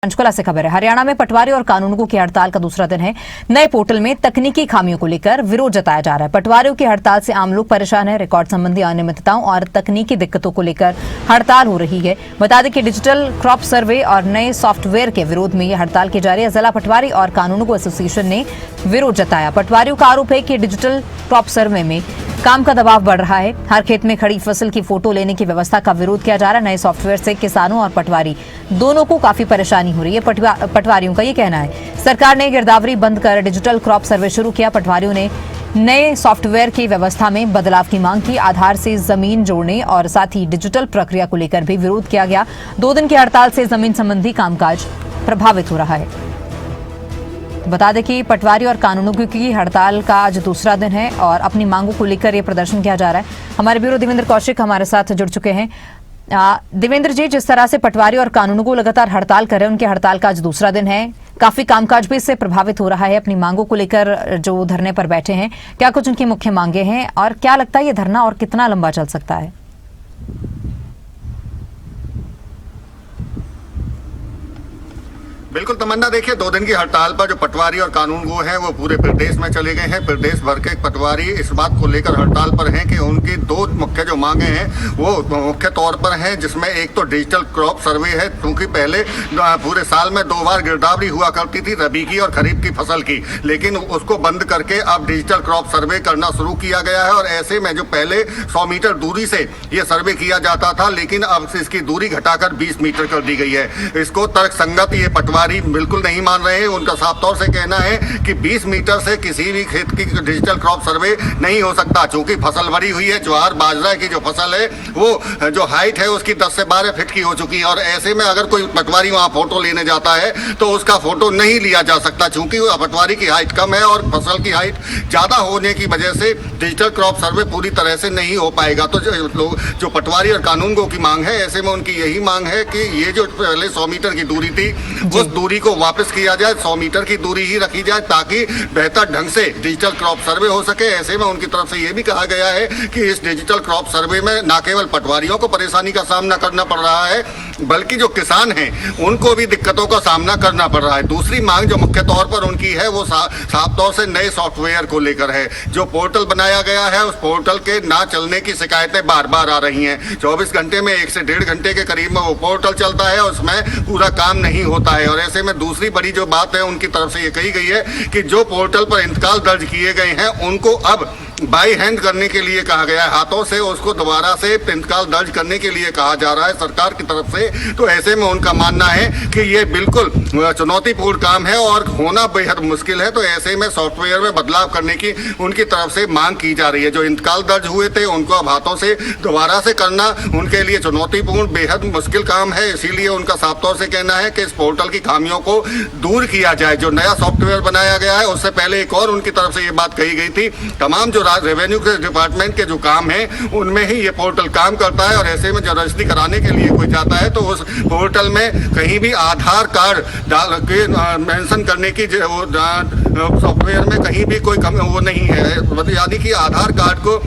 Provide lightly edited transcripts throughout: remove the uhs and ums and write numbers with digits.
पंचकुला से खबर है। हरियाणा में पटवारी और कानूनगों की हड़ताल का दूसरा दिन है। नए पोर्टल में तकनीकी खामियों को लेकर विरोध जताया जा रहा है। पटवारियों की हड़ताल से आम लोग परेशान है। रिकॉर्ड संबंधी अनियमितताओं और तकनीकी दिक्कतों को लेकर हड़ताल हो रही है। बता दें कि डिजिटल क्रॉप सर्वे और नए सॉफ्टवेयर के विरोध में यह हड़ताल की जा रही है। जिला पटवारी और कानूनगो एसोसिएशन ने विरोध जताया। पटवारियों का आरोप है कि डिजिटल क्रॉप सर्वे में काम का दबाव बढ़ रहा है। हर खेत में खड़ी फसल की फोटो लेने की व्यवस्था का विरोध किया जा रहा है। नए सॉफ्टवेयर से किसानों और पटवारी दोनों को काफी परेशानी हो रही है। पटवारियों का ये कहना है। सरकार ने गिरदावरी बंद कर डिजिटल क्रॉप सर्वे शुरू किया। पटवारियों ने नए सॉफ्टवेयर की व्यवस्था में बदलाव की मांग की। आधार से जमीन जोड़ने और साथ ही डिजिटल प्रक्रिया को लेकर भी विरोध किया गया। 2 दिन की हड़ताल से जमीन संबंधी कामकाज प्रभावित हो रहा है। बता दें कि पटवारी और कानूनगों की हड़ताल का आज दूसरा दिन है और अपनी मांगों को लेकर यह प्रदर्शन किया जा रहा है। हमारे ब्यूरो देवेंद्र कौशिक हमारे साथ जुड़ चुके हैं। देवेंद्र जी, जिस तरह से पटवारी और कानूनगो लगातार हड़ताल कर रहे हैं, उनकी हड़ताल का आज दूसरा दिन है। काफी कामकाज भी इससे प्रभावित हो रहा है। अपनी मांगों को लेकर जो धरने पर बैठे हैं, क्या कुछ उनकी मुख्य मांगे हैं और क्या लगता है ये धरना और कितना लंबा चल सकता है? बिल्कुल तमन्ना, देखिए 2 दिन की हड़ताल पर जो पटवारी और कानूनगो हैं वो पूरे प्रदेश में चले गए हैं। प्रदेश भर के पटवारी इस बात को लेकर हड़ताल पर हैं कि उनकी 2 मुख्य जो मांगे हैं वो मुख्य तौर पर हैं, जिसमें एक तो डिजिटल क्रॉप सर्वे है, क्योंकि पहले पूरे साल में 2 बार गिरदावरी हुआ करती थी, रबी की और खरीफ की फसल की, लेकिन उसको बंद करके अब डिजिटल क्रॉप सर्वे करना शुरू किया गया है। और ऐसे में जो पहले 100 मीटर दूरी से ये सर्वे किया जाता था, लेकिन अब इसकी दूरी घटाकर 20 मीटर कर दी गई है। इसको तर्कसंगत ये पटवारी बिल्कुल नहीं मान रहे हैं। उनका साफ तौर से कहना है कि 20 मीटर से किसी भी खेत की डिजिटल क्रॉप सर्वे नहीं हो सकता, चूंकि फसल भरी हुई है। ज्वार बाजरा की जो फसल है वो जो हाइट है उसकी 10 से 12 फीट की हो चुकी है। और ऐसे में अगर कोई पटवारी वहां फोटो लेने जाता है तो उसका फोटो नहीं लिया जा सकता, चूंकि पटवारी की हाइट कम है और फसल की हाइट ज्यादा होने की वजह से डिजिटल क्रॉप सर्वे पूरी तरह से नहीं हो पाएगा। तो जो पटवारी और कानूनगो की मांग है, ऐसे में उनकी यही मांग है कि ये जो पहले 100 मीटर की दूरी थी उस दूरी को वापस किया जाए, 100 मीटर की दूरी ही रखी जाए, ताकि बेहतर ढंग से डिजिटल क्रॉप सर्वे हो सके। ऐसे में उनकी तरफ से यह भी कहा गया है कि इस डिजिटल क्रॉप सर्वे में न केवल पटवारियों को परेशानी का सामना करना पड़ रहा है, बल्कि जो किसान हैं उनको भी दिक्कतों का सामना करना पड़ रहा है। दूसरी मांग जो मुख्य तौर पर उनकी है वो साफ तौर से नए सॉफ्टवेयर को लेकर है। जो पोर्टल बनाया गया है उस पोर्टल के ना चलने की शिकायतें बार बार आ रही हैं। 24 घंटे में 1 से 1.5 घंटे के करीब में वो पोर्टल चलता है, उसमें पूरा काम नहीं होता है। और ऐसे में दूसरी बड़ी जो बात है उनकी तरफ से ये कही गई है कि जो पोर्टल पर इंतकाल दर्ज किए गए हैं उनको अब बाई हैंड करने के लिए कहा गया है, हाथों से उसको दोबारा से इंतकाल दर्ज करने के लिए कहा जा रहा है सरकार की तरफ से। तो ऐसे में उनका मानना है कि ये बिल्कुल चुनौतीपूर्ण काम है और होना बेहद मुश्किल है। तो ऐसे में सॉफ्टवेयर में बदलाव करने की उनकी तरफ से मांग की जा रही है। जो इंतकाल दर्ज हुए थे उनको अब हाथों से दोबारा से करना उनके लिए चुनौतीपूर्ण बेहद मुश्किल काम है। इसीलिए उनका साफ तौर से कहना है कि इस पोर्टल की खामियों को दूर किया जाए। जो नया सॉफ्टवेयर बनाया गया है उससे पहले एक और उनकी तरफ से ये बात कही गई थी, तमाम जो रेवेन्यू के डिपार्टमेंट के जो काम है उनमें ही ये पोर्टल काम करता है। और ऐसे में जब रजिस्ट्री कराने के लिए कोई जाता है तो उस पोर्टल में कहीं भी आधार कार्ड डाल के मेंशन करने की सॉफ्टवेयर में कहीं भी कोई वो नहीं है, यानी कि आधार कार्ड को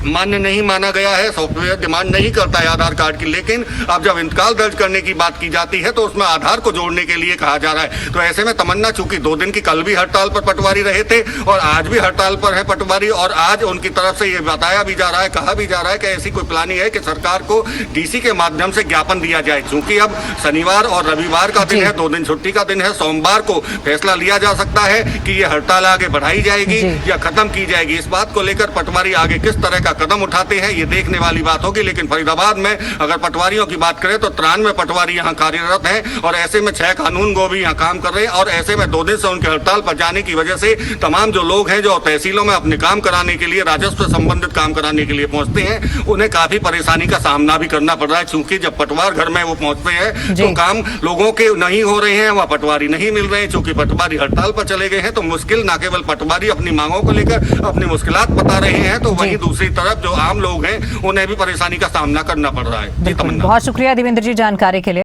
मान्य नहीं माना गया है। सॉफ्टवेयर डिमांड नहीं करता है आधार कार्ड की, लेकिन अब जब इंतकाल दर्ज करने की बात की जाती है तो उसमें आधार को जोड़ने के लिए कहा जा रहा है। तो ऐसे में तमन्ना, चूंकि 2 दिन की कल भी हड़ताल पर पटवारी रहे थे और आज भी हड़ताल पर है पटवारी, और आज उनकी तरफ से ये बताया भी जा रहा है, कहा भी जा रहा है कि ऐसी कोई प्लानिंग है कि सरकार को डीसी के माध्यम से ज्ञापन दिया जाए। चूंकि अब शनिवार और रविवार का दिन है, 2 दिन छुट्टी का दिन है, सोमवार को फैसला लिया जा सकता है कि ये हड़ताल आगे बढ़ाई जाएगी या खत्म की जाएगी। इस बात को लेकर पटवारी आगे किस तरह का कदम उठाते हैं ये देखने वाली बात होगी। लेकिन फरीदाबाद में अगर पटवारियों की बात करें तो 93 पटवारी यहां कार्यरत हैं और ऐसे में 6 कानूनगो भी यहां काम कर रहे हैं। और ऐसे में 2 दिन से उनके हड़ताल पर जाने की वजह से तमाम जो लोग हैं जो तहसीलों में अपने काम कराने के लिए, राजस्व संबंधित काम कराने के लिए पहुंचते हैं, उन्हें काफी परेशानी का सामना भी करना पड़ रहा है। क्योंकि जब पटवार घर में वो पहुंचते हैं तो काम लोगों के नहीं हो रहे हैं, वह पटवारी नहीं मिल रहे हैं। चूंकि पटवारी हड़ताल पर चले गए हैं तो मुश्किल न केवल पटवारी अपनी मांगों को लेकर अपनी मुश्किलात बता रहे हैं, तो वहीं दूसरी तरफ जो आम लोग हैं उन्हें भी परेशानी का सामना करना पड़ रहा है। बहुत शुक्रिया देवेंद्र जी जानकारी के लिए।